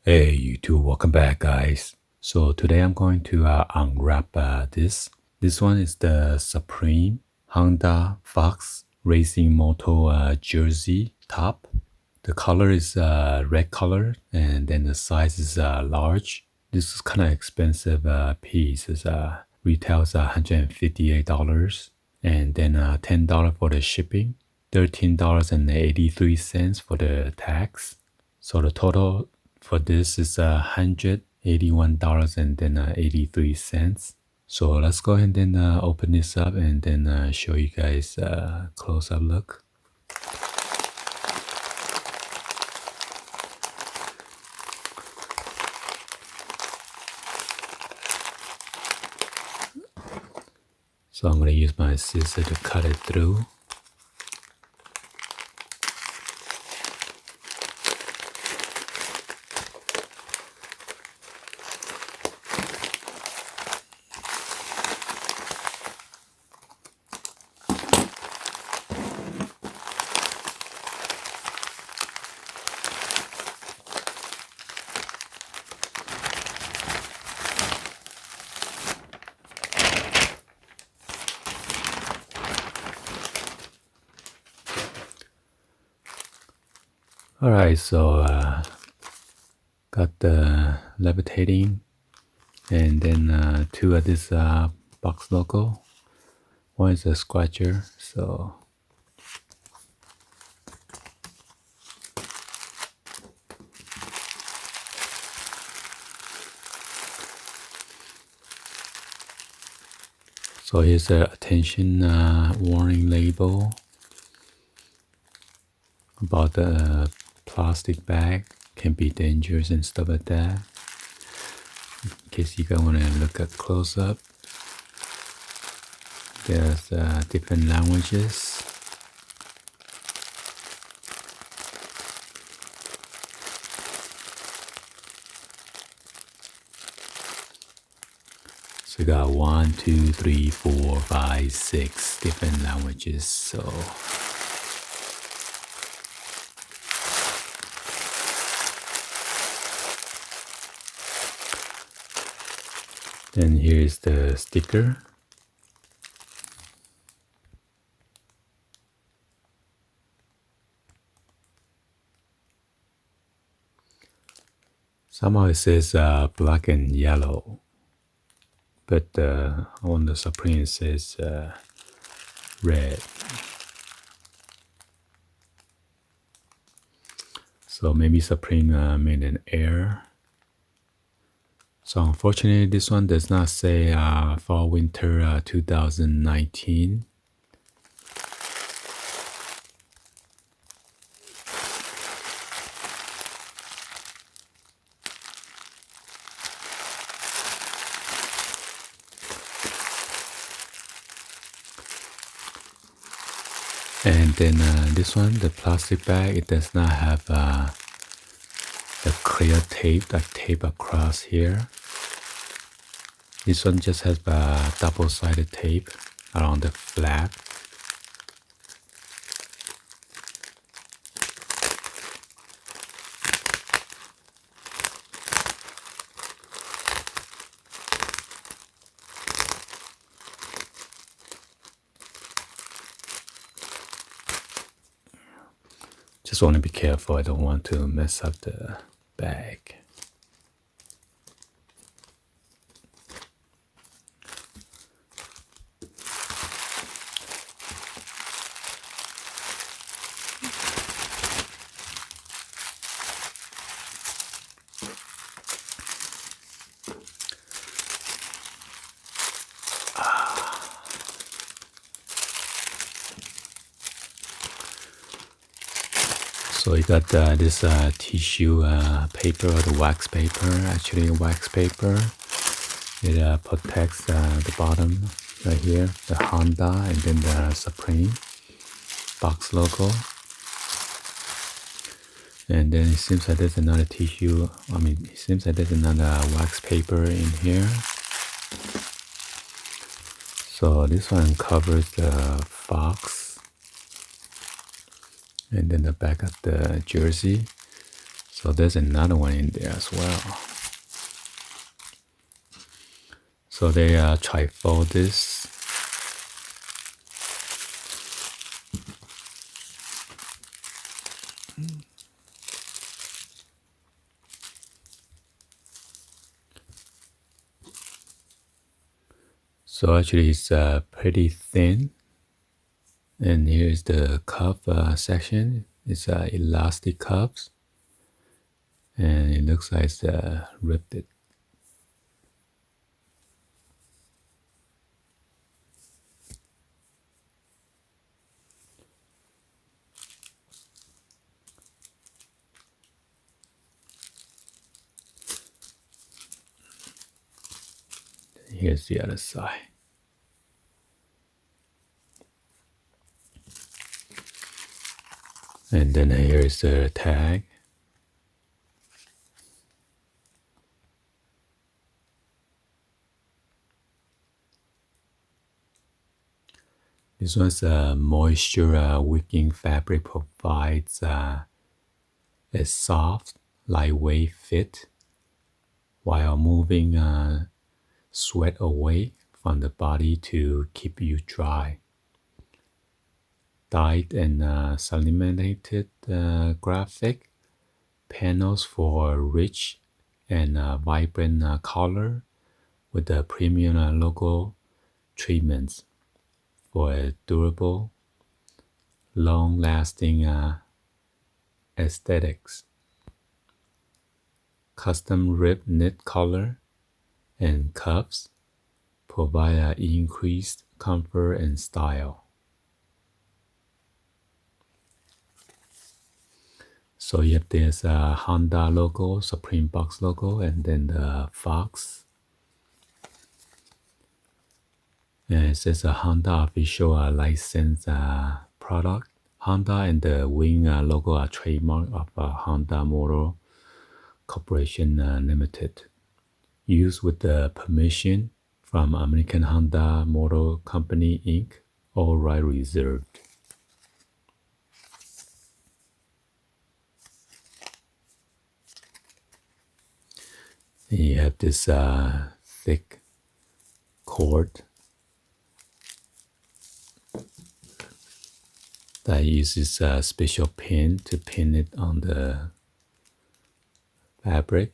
Hey YouTube, welcome back guys. So today I'm going to unwrap this. This one is the Supreme Honda Fox Racing Moto jersey top. The color is red color and then the size is large. This is kind of expensive piece. It retails $158 and then $10 for the shipping, $13.83 for the tax. So the total for this is $181 and then 83 cents. So let's go ahead and open this up and then show you guys a close-up look. So I'm going to use my scissor to cut it through. Alright, so got the levitating and then two of this box logo. One is a scratcher, so here's a attention warning label about the plastic bag can be dangerous and stuff like that. In case you guys want to look at close up, there's different languages. So we got 1, 2, 3, 4, 5, 6 different languages. So then here's the sticker. Somehow it says black and yellow, but on the Supreme it says red. So maybe Supreme made an error. So unfortunately, this one does not say fall winter 2019. And then this one, the plastic bag, it does not have the clear tape, like tape across here. This one just has double-sided tape around the flap. Just want to be careful, I don't want to mess up the bag. So you got this tissue paper or the wax paper, actually wax paper. It protects the bottom right here, the Honda and then the Supreme box logo. And then it seems like there's another tissue, it seems like there's another wax paper in here. So this one covers the Fox and then the back of the jersey. So there's another one in there as well. So they trifold this. So actually it's pretty thin. And here's the cuff section. It's elastic cuffs. And it looks like it's ripped it. Here's the other side. And then here is the tag. This one's a moisture wicking fabric, provides a soft, lightweight fit while moving sweat away from the body to keep you dry. Dyed and sublimated graphic panels for rich and vibrant color with the premium logo treatments for a durable, long-lasting aesthetics. Custom rib knit collar and cuffs provide increased comfort and style. So you have this Honda logo, Supreme Box logo, and then the fox. And it says a Honda official licensed product. Honda and the wing logo are trademark of Honda Motor Corporation Limited. Used with the permission from American Honda Motor Company Inc. All right reserved. And you have this thick cord that uses a special pin to pin it on the fabric.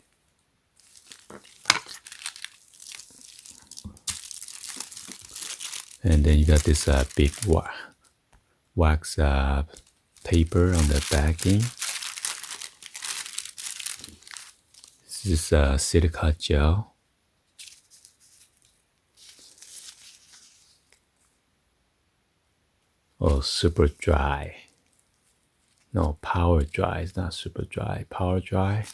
And then you got this big wax paper on the backing. This is silica gel. Oh, super dry. No, power dry. It's not super dry. Power dry.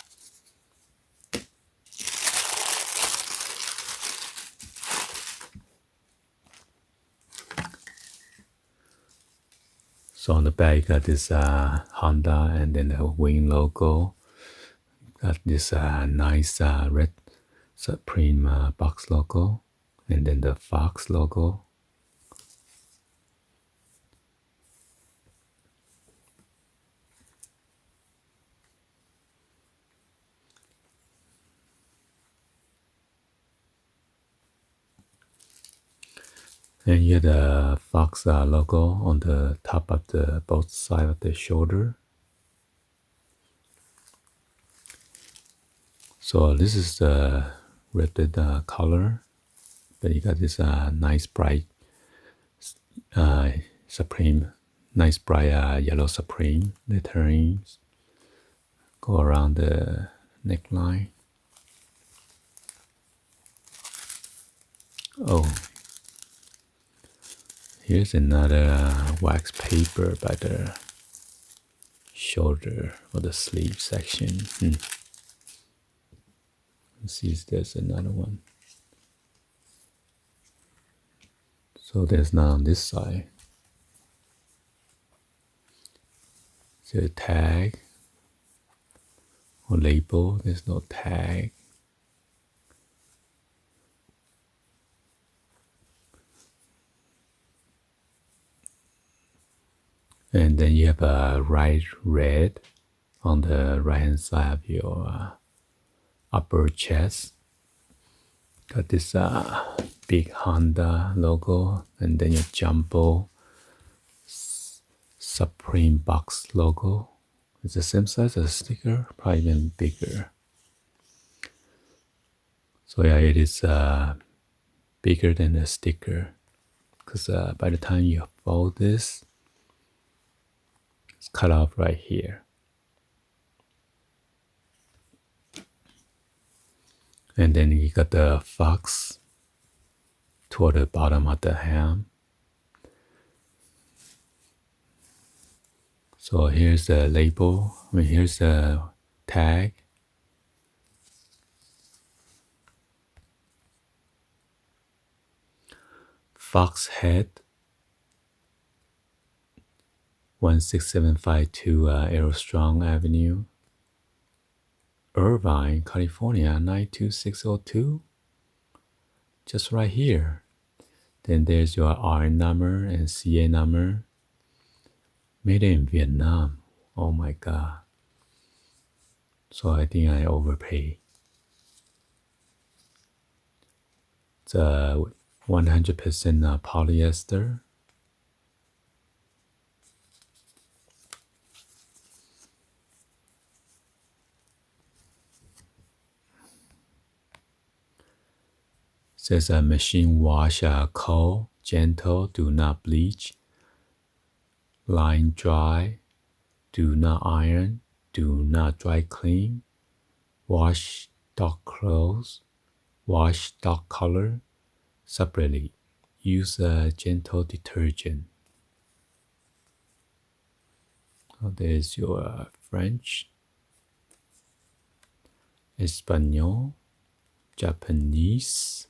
So on the back, you got this Honda and then the wing logo. Got this nice red Supreme box logo, and then the fox logo. And you have the fox logo on the top of the both sides of the shoulder. So this is the ripped color, but you got this nice bright Supreme, nice bright yellow Supreme letterings go around the neckline. Oh, here's another wax paper by the shoulder or the sleeve section. Let's see if there's another one. So there's none on this side. Is there a tag or label? There's no tag. And then you have a bright red on the right hand side of your upper chest. Got this big Honda logo, and then your jumbo Supreme box logo. It's the same size as a sticker, probably even bigger. So yeah, it is bigger than the sticker, because by the time you fold this, it's cut off right here. And then you got the fox toward the bottom of the ham. So here's the label. Here's the tag. Fox Head 16752 Aerostrong Avenue, Irvine, California 92602. Just right here. Then there's your RN number and CA number. Made in Vietnam. Oh my god. So I think I overpay. It's 100% polyester. Says a machine wash, cold, gentle, do not bleach, line dry, do not iron, do not dry clean, wash dark clothes, wash dark color separately. Use a gentle detergent. Oh, there's your French, Espanol, Japanese,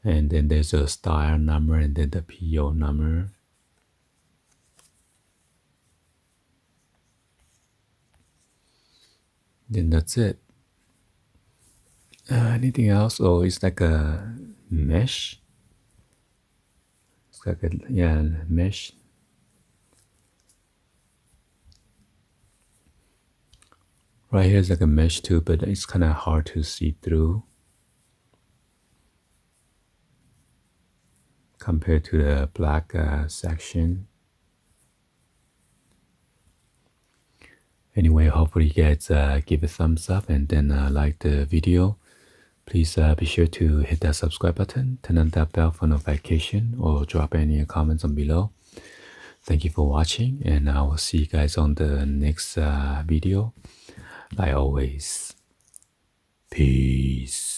and then there's a style number and then the PO number. Then that's it. Anything else? Oh, it's like a mesh. It's like a, yeah, mesh. Right here is like a mesh too, but it's kind of hard to see through compared to the black section. Anyway, hopefully you guys give a thumbs up and then like the video. Please be sure to hit that subscribe button, turn on that bell for notification, or drop any comments on below. Thank you for watching, and I will see you guys on the next video. Like always, peace.